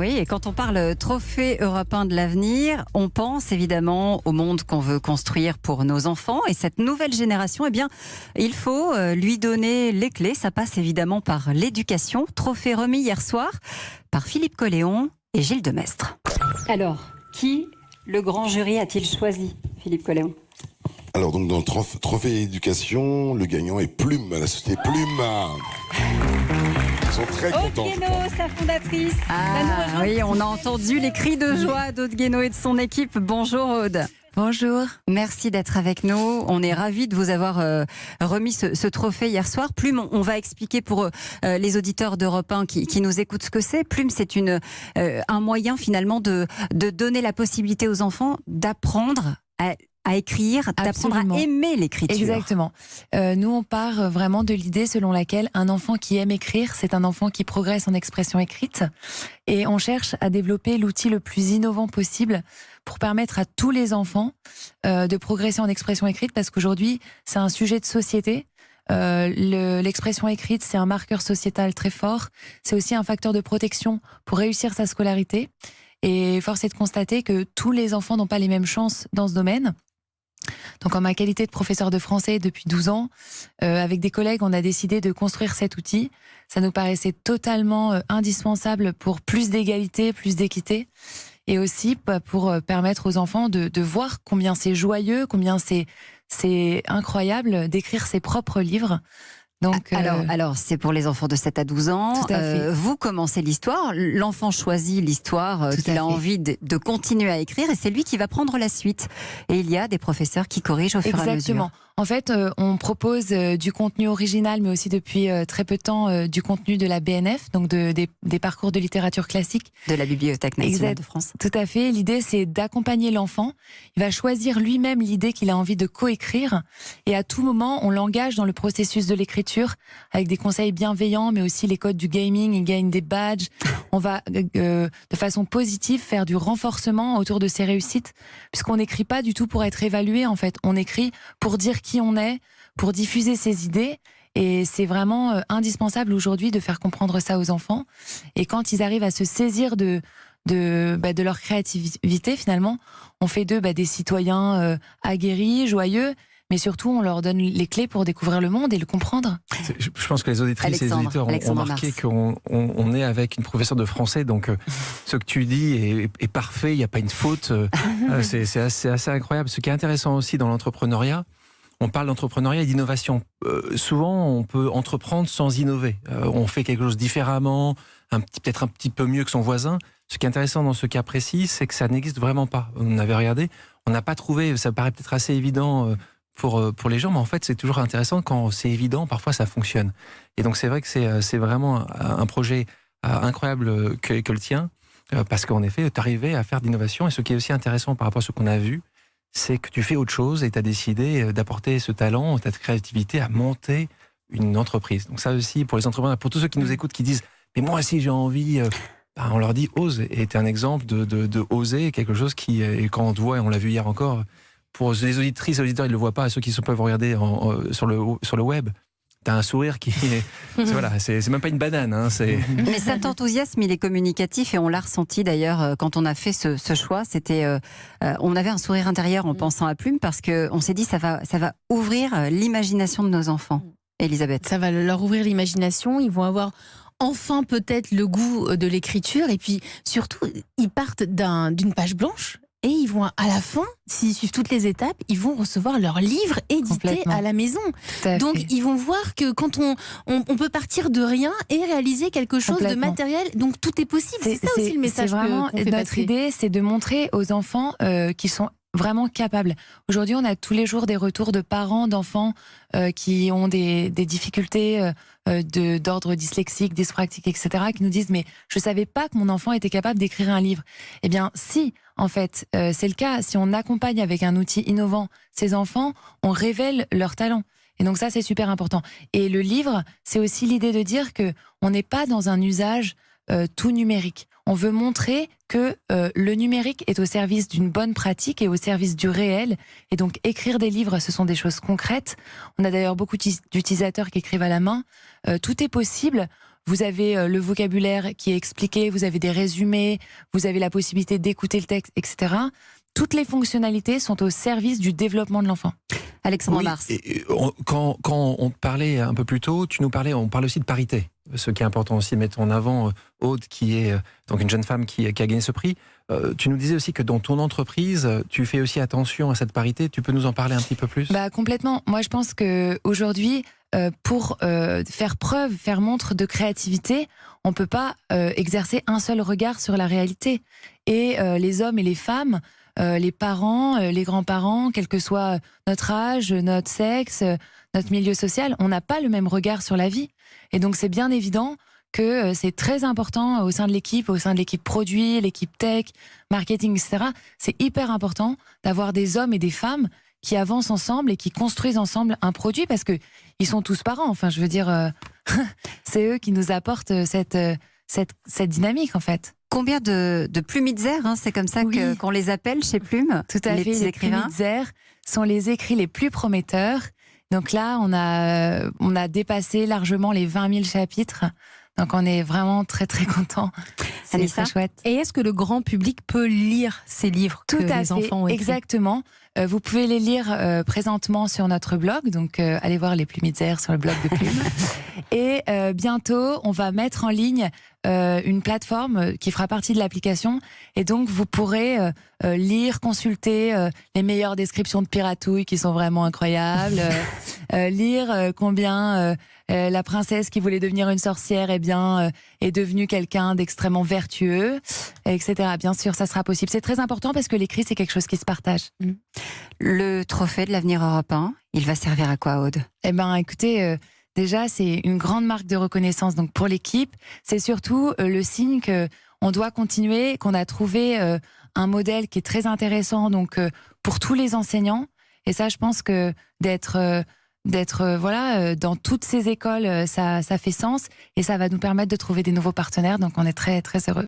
Oui, et quand on parle trophée européen de l'avenir, on pense évidemment au monde qu'on veut construire pour nos enfants. Et cette nouvelle génération, eh bien, il faut lui donner les clés. Ça passe évidemment par l'éducation. Trophée remis hier soir par Philippe Colléon et Gilles Demestre. Alors, qui le grand jury a-t-il choisi, Philippe Colléon? Alors donc dans le trophée éducation, le gagnant est Plume, la société Plume. Ils sont très contents. Aude Guénaud, sa fondatrice. Oui, on a entendu les cris de joie d'Aude Guénaud et de son équipe. Bonjour Aude. Bonjour. Merci d'être avec nous. On est ravis de vous avoir remis ce trophée hier soir. Plume, on va expliquer pour les auditeurs d'Europe 1 qui nous écoutent ce que c'est. Plume, c'est un moyen finalement de donner la possibilité aux enfants d'apprendre à écrire, d'apprendre à aimer l'écriture. Exactement. Nous, on part vraiment de l'idée selon laquelle un enfant qui aime écrire, c'est un enfant qui progresse en expression écrite. Et on cherche à développer l'outil le plus innovant possible pour permettre à tous les enfants de progresser en expression écrite, parce qu'aujourd'hui, c'est un sujet de société. L'expression écrite, c'est un marqueur sociétal très fort. C'est aussi un facteur de protection pour réussir sa scolarité. Et force est de constater que tous les enfants n'ont pas les mêmes chances dans ce domaine. Donc en ma qualité de professeur de français depuis 12 ans, avec des collègues, on a décidé de construire cet outil. Ça nous paraissait totalement indispensable pour plus d'égalité, plus d'équité, et aussi pour permettre aux enfants de voir combien c'est joyeux, combien c'est incroyable d'écrire ses propres livres. Donc, alors, c'est pour les enfants de 7 à 12 ans. Tout à fait. Vous commencez l'histoire. L'enfant choisit l'histoire qu'il a envie de continuer à écrire, et c'est lui qui va prendre la suite. Et il y a des professeurs qui corrigent au fur et à mesure. Exactement. En fait, on propose du contenu original, mais aussi depuis très peu de temps du contenu de la BNF, donc des parcours de littérature classique. De la Bibliothèque nationale de France. Tout à fait. L'idée, c'est d'accompagner l'enfant. Il va choisir lui-même l'idée qu'il a envie de coécrire. Et à tout moment, on l'engage dans le processus de l'écriture avec des conseils bienveillants, mais aussi les codes du gaming. Il gagne des badges. On va, de façon positive, faire du renforcement autour de ses réussites, puisqu'on n'écrit pas du tout pour être évalué, en fait. On écrit pour dire qui on est, pour diffuser ses idées. Et c'est vraiment indispensable aujourd'hui de faire comprendre ça aux enfants. Et quand ils arrivent à se saisir de leur créativité, finalement, on fait d'eux des citoyens aguerris, joyeux, mais surtout on leur donne les clés pour découvrir le monde et le comprendre. Je pense que les auditrices et les auditeurs ont remarqué qu'on est avec une professeure de français, donc ce que tu dis est parfait, il n'y a pas une faute, c'est assez incroyable. Ce qui est intéressant aussi dans l'entrepreneuriat, on parle d'entrepreneuriat et d'innovation. Souvent, on peut entreprendre sans innover. On fait quelque chose différemment, peut-être un petit peu mieux que son voisin. Ce qui est intéressant dans ce cas précis, c'est que ça n'existe vraiment pas. On avait regardé, on n'a pas trouvé, ça paraît peut-être assez évident pour les gens, mais en fait, c'est toujours intéressant quand c'est évident, parfois ça fonctionne. Et donc, c'est vrai que c'est vraiment un projet incroyable que le tien, parce qu'en effet, tu arrivais à faire d'innovation. Et ce qui est aussi intéressant par rapport à ce qu'on a vu, c'est que tu fais autre chose et tu as décidé d'apporter ce talent, ta créativité à monter une entreprise. Donc ça aussi, pour les entrepreneurs, pour tous ceux qui nous écoutent, qui disent « mais moi aussi j'ai envie », on leur dit « ose ». Et tu es un exemple de oser quelque chose qui, et quand on te voit, et on l'a vu hier encore, pour les auditrices et auditeurs, ils ne le voient pas, ceux qui peuvent regarder sur le web, t'as un sourire qui est... voilà, c'est même pas une banane. Mais cet enthousiasme, il est communicatif, et on l'a ressenti d'ailleurs quand on a fait ce choix. On avait un sourire intérieur en pensant à Plume, parce qu'on s'est dit ça va ouvrir l'imagination de nos enfants. Elisabeth. Ça va leur ouvrir l'imagination, ils vont avoir enfin peut-être le goût de l'écriture, et puis surtout, ils partent d'une page blanche. Et ils vont, à la fin, s'ils suivent toutes les étapes, ils vont recevoir leur livre édité à la maison. Donc, ils vont voir que quand on peut partir de rien et réaliser quelque chose de matériel. Donc, tout est possible. C'est ça aussi le message qu'on fait passer. Notre idée, c'est de montrer aux enfants qui sont vraiment capables. Aujourd'hui, on a tous les jours des retours de parents, d'enfants qui ont des difficultés d'ordre dyslexique, dyspraxique, etc., qui nous disent « mais je ne savais pas que mon enfant était capable d'écrire un livre ». Eh bien, si, en fait, c'est le cas. Si on accompagne avec un outil innovant ces enfants, on révèle leur talent. Et donc ça, c'est super important. Et le livre, c'est aussi l'idée de dire qu'on n'est pas dans un usage tout numérique. On veut montrer que le numérique est au service d'une bonne pratique et au service du réel. Et donc, écrire des livres, ce sont des choses concrètes. On a d'ailleurs beaucoup d'utilisateurs qui écrivent à la main. Tout est possible. vous avez le vocabulaire qui est expliqué, vous avez des résumés, vous avez la possibilité d'écouter le texte, etc. Toutes les fonctionnalités sont au service du développement de l'enfant. Alexandre Mars. Quand on parlait un peu plus tôt, on parlait aussi de parité. Ce qui est important aussi de mettre en avant, Aude, qui est donc une jeune femme qui a gagné ce prix. Tu nous disais aussi que dans ton entreprise, tu fais aussi attention à cette parité. Tu peux nous en parler un petit peu plus ? Complètement. Moi, je pense qu'aujourd'hui, pour faire montre de créativité, on ne peut pas exercer un seul regard sur la réalité. Et les hommes et les femmes, les parents, les grands-parents, quel que soit notre âge, notre sexe, notre milieu social, on n'a pas le même regard sur la vie. Et donc c'est bien évident que c'est très important au sein de l'équipe produit, l'équipe tech, marketing, etc. C'est hyper important d'avoir des hommes et des femmes qui avancent ensemble et qui construisent ensemble un produit, parce que ils sont tous parents. Enfin, je veux dire, c'est eux qui nous apportent cette dynamique, en fait. Combien de Plumitzer, c'est comme ça qu'on les appelle chez Plume? Tout à fait, les Plumitzer sont les écrits les plus prometteurs. Donc là, on a dépassé largement les 20 000 chapitres. Donc on est vraiment très très contents. C'est très chouette. Et est-ce que le grand public peut lire ces livres que les enfants ont écrits ? Exactement. Vous pouvez les lire présentement sur notre blog. Donc allez voir les Plumitzer sur le blog de Plume. Et bientôt, on va mettre en ligne une plateforme qui fera partie de l'application. Et donc vous pourrez lire, consulter les meilleures descriptions de piratouilles qui sont vraiment incroyables. Lire combien la princesse qui voulait devenir une sorcière est devenue quelqu'un d'extrêmement vertueux, etc. Bien sûr, ça sera possible. C'est très important parce que l'écrit, c'est quelque chose qui se partage. Le trophée de l'avenir européen, il va servir à quoi, Aude ? Écoutez, déjà, c'est une grande marque de reconnaissance donc pour l'équipe. C'est surtout le signe qu'on doit continuer, qu'on a trouvé un modèle qui est très intéressant donc pour tous les enseignants. Et ça, je pense que d'être dans toutes ces écoles, ça fait sens et ça va nous permettre de trouver des nouveaux partenaires. Donc on est très très heureux.